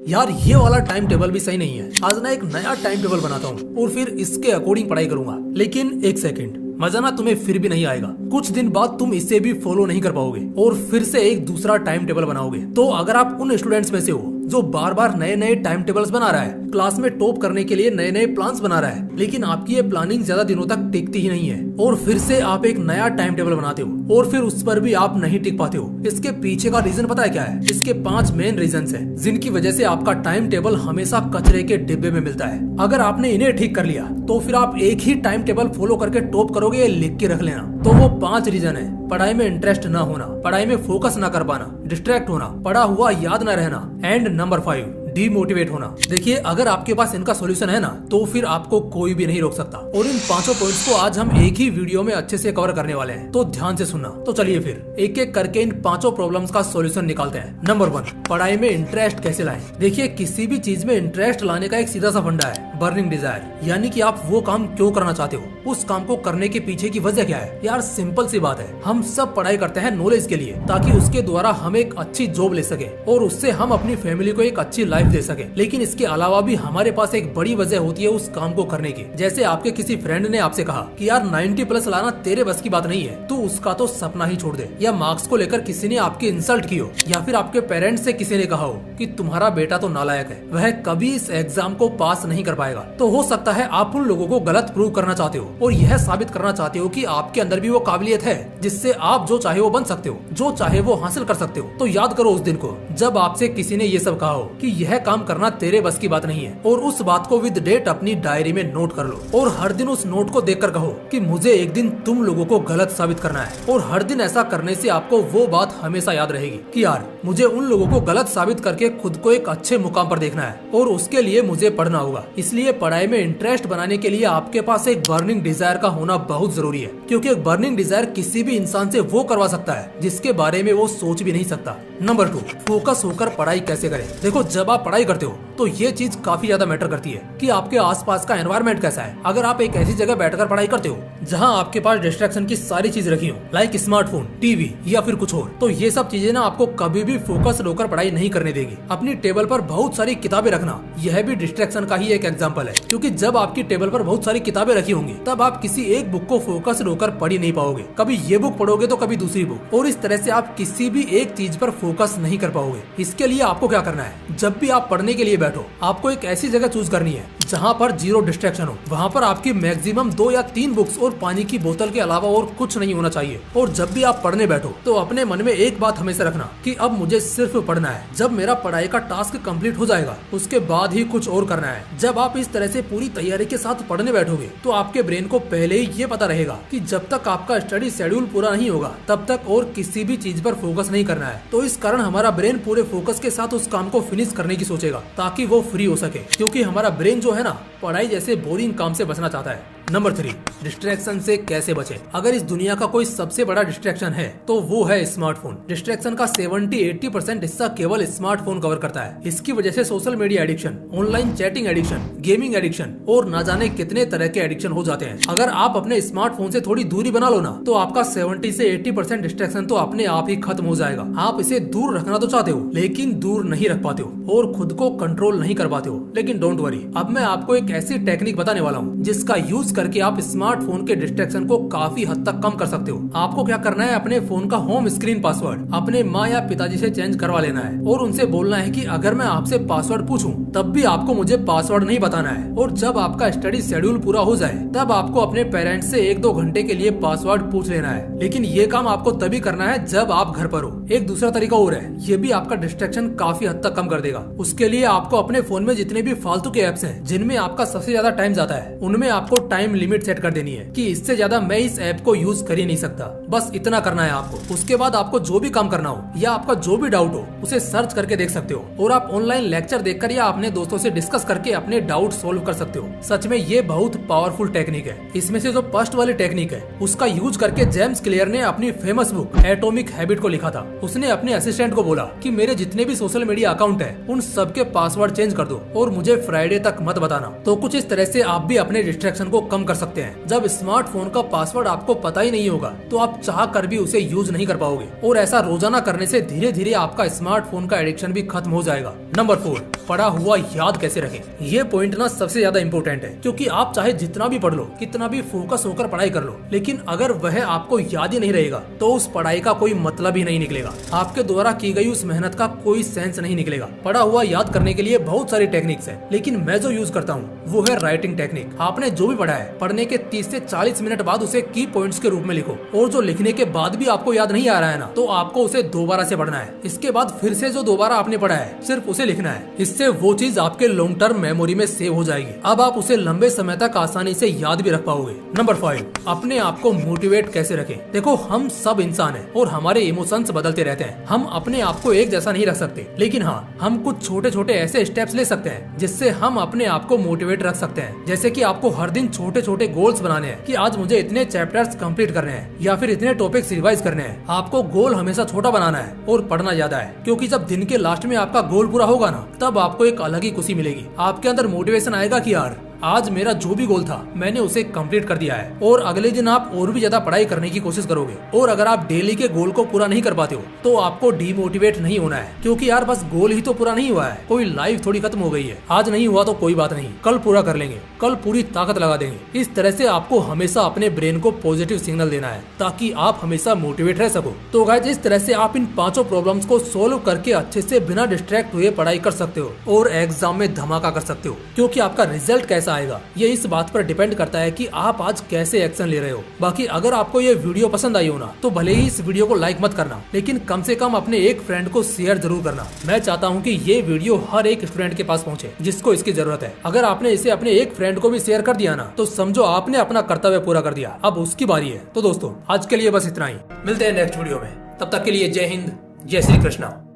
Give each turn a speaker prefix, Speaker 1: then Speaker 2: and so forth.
Speaker 1: यार ये वाला टाइम टेबल भी सही नहीं है, आज ना एक नया टाइम टेबल बनाता हूँ और फिर इसके अकॉर्डिंग पढ़ाई करूंगा। लेकिन एक सेकंड, मजा ना तुम्हें फिर भी नहीं आएगा। कुछ दिन बाद तुम इसे भी फॉलो नहीं कर पाओगे और फिर से एक दूसरा टाइम टेबल बनाओगे। तो अगर आप उन स्टूडेंट्स में से हो जो बार बार नए नए टाइम टेबल्स बना रहा है, क्लास में टॉप करने के लिए नए नए प्लान्स बना रहा है, लेकिन आपकी ये प्लानिंग ज्यादा दिनों तक टिकती ही नहीं है और फिर से आप एक नया टाइम टेबल बनाते हो और फिर उस पर भी आप नहीं टिक पाते हो, इसके पीछे का रीजन पता है क्या है? इसके 5 मेन रीजंस हैं जिनकी वजह से आपका टाइम टेबल हमेशा कचरे के डिब्बे में मिलता है। अगर आपने इन्हें ठीक कर लिया तो फिर आप एक ही टाइम टेबल फॉलो करके टॉप करोगे, लिख के रख लेना। तो वो 5 रीजन है: पढ़ाई में इंटरेस्ट ना होना, पढ़ाई में फोकस ना कर पाना, डिस्ट्रैक्ट होना, पढ़ा हुआ याद न रहना, एंड नंबर 5 डीमोटिवेट होना। देखिए, अगर आपके पास इनका सॉल्यूशन है ना तो फिर आपको कोई भी नहीं रोक सकता और इन 5 पॉइंट्स को आज हम एक ही वीडियो में अच्छे से कवर करने वाले हैं, तो ध्यान से सुनना। तो चलिए फिर एक एक करके इन 5 प्रॉब्लम्स का सॉल्यूशन निकालते हैं। नंबर 1, पढ़ाई में इंटरेस्ट कैसे लाएं। देखिए, किसी भी चीज में इंटरेस्ट लाने का एक सीधा सा फंडा है, बर्निंग डिजायर, यानी कि आप वो काम क्यों करना चाहते हो, उस काम को करने के पीछे की वजह क्या है। यार सिंपल सी बात है, हम सब पढ़ाई करते हैं नॉलेज के लिए, ताकि उसके द्वारा हम एक अच्छी जॉब ले सके और उससे हम अपनी फैमिली को एक अच्छी लाइफ दे सके। लेकिन इसके अलावा भी हमारे पास एक बड़ी वजह होती है उस काम को करने की। जैसे आपके किसी फ्रेंड ने आपसे कहा कि यार 90+ लाना तेरे बस की बात नहीं है, तू उसका तो सपना ही छोड़ दे। या मार्क्स को लेकर किसी ने आपकी इंसल्ट की हो, या फिर आपके पेरेंट्स से किसी ने कहा हो कि तुम्हारा बेटा तो नालायक है, वह कभी इस एग्जाम को पास नहीं कर पाएगा। तो हो सकता है आप उन लोगों को गलत प्रूव करना चाहते हो और यह साबित करना चाहते हो कि आपके अंदर भी वो काबिलियत है जिससे आप जो चाहे वो बन सकते हो, जो चाहे वो हासिल कर सकते हो। तो याद करो उस दिन को जब आपसे किसी ने ये सब कहा हो कि यह काम करना तेरे बस की बात नहीं है, और उस बात को विद डेट अपनी डायरी में नोट कर लो और हर दिन उस नोट को देखकर कहो कि मुझे एक दिन तुम लोगों को गलत साबित करना है। और हर दिन ऐसा करने से आपको वो बात हमेशा याद रहेगी कि यार मुझे उन लोगों को गलत साबित करके खुद को एक अच्छे मुकाम पर देखना है और उसके लिए मुझे पढ़ना होगा। इसलिए पढ़ाई में इंटरेस्ट बनाने के लिए आपके पास एक बर्निंग डिजायर का होना बहुत जरूरी है, क्योंकि एक बर्निंग डिजायर किसी भी इंसान से वो करवा सकता है जिसके बारे में वो सोच भी नहीं सकता। नंबर 2, फोकस होकर पढ़ाई कैसे करें। देखो, जब आप पढ़ाई करते हो तो ये चीज काफी ज्यादा मैटर करती है कि आपके आसपास का एनवायरनमेंट कैसा है। अगर आप एक ऐसी जगह बैठकर पढ़ाई करते हो जहां आपके पास डिस्ट्रैक्शन की सारी चीज रखी हो, लाइक स्मार्टफोन, टीवी या फिर कुछ और, तो ये सब चीजें ना आपको कभी भी फोकस होकर पढ़ाई नहीं करने देगी। अपनी टेबल पर बहुत सारी किताबें रखना, यह भी डिस्ट्रैक्शन का ही एक एग्जाम्पल है, क्योंकि जब आपकी टेबल पर बहुत सारी किताबें रखी होंगी तब आप किसी एक बुक को फोकस होकर पढ़ ही नहीं पाओगे। कभी ये बुक पढ़ोगे तो कभी दूसरी बुक, और इस तरह से आप किसी भी एक चीज पर फोकस नहीं कर पाओगे। इसके लिए आपको क्या करना है, जब भी आप पढ़ने के लिए बैठो आपको एक ऐसी जगह चूज करनी है जहाँ पर 0 डिस्ट्रैक्शन हो। वहाँ पर आपकी मैक्सिमम 2 या 3 बुक्स और पानी की बोतल के अलावा और कुछ नहीं होना चाहिए। और जब भी आप पढ़ने बैठो तो अपने मन में एक बात हमेशा रखना कि अब मुझे सिर्फ पढ़ना है। जब मेरा पढ़ाई का टास्क कंप्लीट हो जाएगा उसके बाद ही कुछ और करना है। जब आप इस तरह से पूरी तैयारी के साथ पढ़ने बैठोगे तो आपके ब्रेन को पहले ही ये पता रहेगा कि जब तक आपका स्टडी शेड्यूल पूरा नहीं होगा तब तक और किसी भी चीज पर फोकस नहीं करना है। तो इस कारण हमारा ब्रेन पूरे फोकस के साथ उस काम को फिनिश करने की सोचेगा ताकि वो फ्री हो सके, क्योंकि हमारा ब्रेन जो है ना पढ़ाई जैसे बोरिंग काम से बचना चाहता है। नंबर 3, डिस्ट्रैक्शन से कैसे बचें। अगर इस दुनिया का कोई सबसे बड़ा डिस्ट्रैक्शन है तो वो है स्मार्टफोन। डिस्ट्रैक्शन का 70-80% हिस्सा केवल स्मार्टफोन कवर करता है। इसकी वजह से social media addiction, online chatting addiction, gaming addiction और ना जाने कितने तरह के एडिक्शन हो जाते हैं। अगर आप अपने स्मार्टफोन से थोड़ी दूरी बना लो ना तो आपका 70 से 80% डिस्ट्रैक्शन तो अपने आप ही खत्म हो जाएगा। आप इसे दूर रखना तो चाहते हो लेकिन दूर नहीं रख पाते हो और खुद को कंट्रोल नहीं कर पाते हो। लेकिन डोंट वरी, अब मैं आपको एक ऐसी टेक्निक बताने वाला हूँ जिसका यूज करके आप स्मार्टफोन के डिस्ट्रैक्शन को काफी हद तक कम कर सकते हो। आपको क्या करना है, अपने फोन का होम स्क्रीन पासवर्ड अपने माँ या पिताजी से चेंज करवा लेना है और उनसे बोलना है कि अगर मैं आपसे पासवर्ड पूछूं तब भी आपको मुझे पासवर्ड नहीं बताना है। और जब आपका स्टडी शेड्यूल पूरा हो जाए तब आपको अपने पेरेंट्स से 1-2 घंटे के लिए पासवर्ड पूछ लेना है। लेकिन ये काम आपको तभी करना है जब आप घर पर हो। एक दूसरा तरीका और है, ये भी आपका डिस्ट्रैक्शन काफी हद तक कम कर देगा। उसके लिए आपको अपने फोन में जितने भी फालतू के एप्स हैं जिनमें आपका सबसे ज्यादा टाइम जाता है उनमें आपको टाइम लिमिट सेट कर देनी है कि इससे ज्यादा मैं इस ऐप को यूज कर ही नहीं सकता। बस इतना करना है आपको। उसके बाद आपको जो भी काम करना हो या आपका जो भी डाउट हो उसे सर्च करके देख सकते हो और आप ऑनलाइन लेक्चर देखकर या अपने दोस्तों से डिस्कस करके अपने डाउट सोल्व कर सकते हो। सच में ये बहुत पावरफुल टेक्निक है। इसमें से जो फर्स्ट वाली टेक्निक है उसका यूज करके जेम्स क्लियर ने अपनी फेमस बुक एटॉमिक हैबिट को लिखा था। उसने अपने असिस्टेंट को बोला कि मेरे जितने भी सोशल मीडिया अकाउंट है उन सबके पासवर्ड चेंज कर दो और मुझे फ्राइडे तक मत बताना। तो कुछ इस तरह से आप भी अपने डिस्ट्रैक्शन को कम कम कर सकते हैं। जब स्मार्टफोन का पासवर्ड आपको पता ही नहीं होगा तो आप चाह कर भी उसे यूज नहीं कर पाओगे, और ऐसा रोजाना करने से धीरे धीरे आपका स्मार्टफोन का एडिक्शन भी खत्म हो जाएगा। नंबर 4, पढ़ा हुआ याद कैसे रखें। ये पॉइंट ना सबसे ज्यादा इम्पोर्टेंट है, क्योंकि आप चाहे जितना भी पढ़ लो, कितना भी फोकस होकर पढ़ाई कर लो, लेकिन अगर वह आपको याद ही नहीं रहेगा तो उस पढ़ाई का कोई मतलब ही नहीं निकलेगा। आपके द्वारा की गई उस मेहनत का कोई सेंस नहीं निकलेगा। पढ़ा हुआ याद करने के लिए बहुत सारी टेक्निक्स है, लेकिन मैं जो यूज करता हूँ वो है राइटिंग टेक्निक। आपने जो भी पढ़ा है, पढ़ने के 30 से 40 मिनट बाद उसे की पॉइंट्स के रूप में लिखो, और जो लिखने के बाद भी आपको याद नहीं आ रहा है ना, तो आपको उसे दोबारा से पढ़ना है। इसके बाद फिर से जो दोबारा आपने पढ़ा है सिर्फ उसे लिखना है। इससे वो चीज आपके लॉन्ग टर्म मेमोरी में सेव हो जाएगी। अब आप उसे लंबे समय तक आसानी से याद भी रख पाओगे। नंबर 5, अपने आप को मोटिवेट कैसे रखें। देखो, हम सब इंसान हैं और हमारे इमोशंस बदलते रहते हैं। हम अपने आप को एक जैसा नहीं रख सकते, लेकिन हाँ, हम कुछ छोटे छोटे ऐसे स्टेप्स ले सकते हैं जिससे हम अपने आप को मोटिवेट रख सकते हैं। जैसे कि आपको हर दिन छोटे छोटे गोल्स बनाने हैं कि आज मुझे इतने चैप्टर्स कंप्लीट करने हैं या फिर इतने टॉपिक्स रिवाइज करने हैं। आपको गोल हमेशा छोटा बनाना है और पढ़ना ज्यादा है, क्योंकि जब दिन के लास्ट में आपका गोल पूरा होगा ना, तब आपको एक अलग ही खुशी मिलेगी। आपके अंदर मोटिवेशन आएगा कि यार, आज मेरा जो भी गोल था मैंने उसे कंप्लीट कर दिया है, और अगले दिन आप और भी ज्यादा पढ़ाई करने की कोशिश करोगे। और अगर आप डेली के गोल को पूरा नहीं कर पाते हो तो आपको डीमोटिवेट नहीं होना है, क्योंकि यार बस गोल ही तो पूरा नहीं हुआ है, कोई लाइफ थोड़ी खत्म हो गई है। आज नहीं हुआ तो कोई बात नहीं, कल पूरा कर लेंगे, कल पूरी ताकत लगा देंगे। इस तरह से आपको हमेशा अपने ब्रेन को पॉजिटिव सिग्नल देना है ताकि आप हमेशा मोटिवेट रह सको। तो गाइस, इस तरह से आप इन 5 प्रॉब्लम्स को सोल्व करके अच्छे से बिना डिस्ट्रैक्ट हुए पढ़ाई कर सकते हो और एग्जाम में धमाका कर सकते हो। क्योंकि आपका रिजल्ट कैसा आएगा ये इस बात पर डिपेंड करता है कि आप आज कैसे एक्शन ले रहे हो। बाकी अगर आपको ये वीडियो पसंद आई हो ना, तो भले ही इस वीडियो को लाइक मत करना, लेकिन कम से कम अपने एक फ्रेंड को शेयर जरूर करना। मैं चाहता हूँ कि ये वीडियो हर एक स्टूडेंट के पास पहुँचे जिसको इसकी जरूरत है। अगर आपने इसे अपने एक फ्रेंड को भी शेयर कर दिया ना, तो समझो आपने अपना कर्तव्य पूरा कर दिया। अब उसकी बारी है। तो दोस्तों, आज के लिए बस इतना ही। मिलते हैं नेक्स्ट वीडियो में। तब तक के लिए जय हिंद, जय श्री कृष्णा।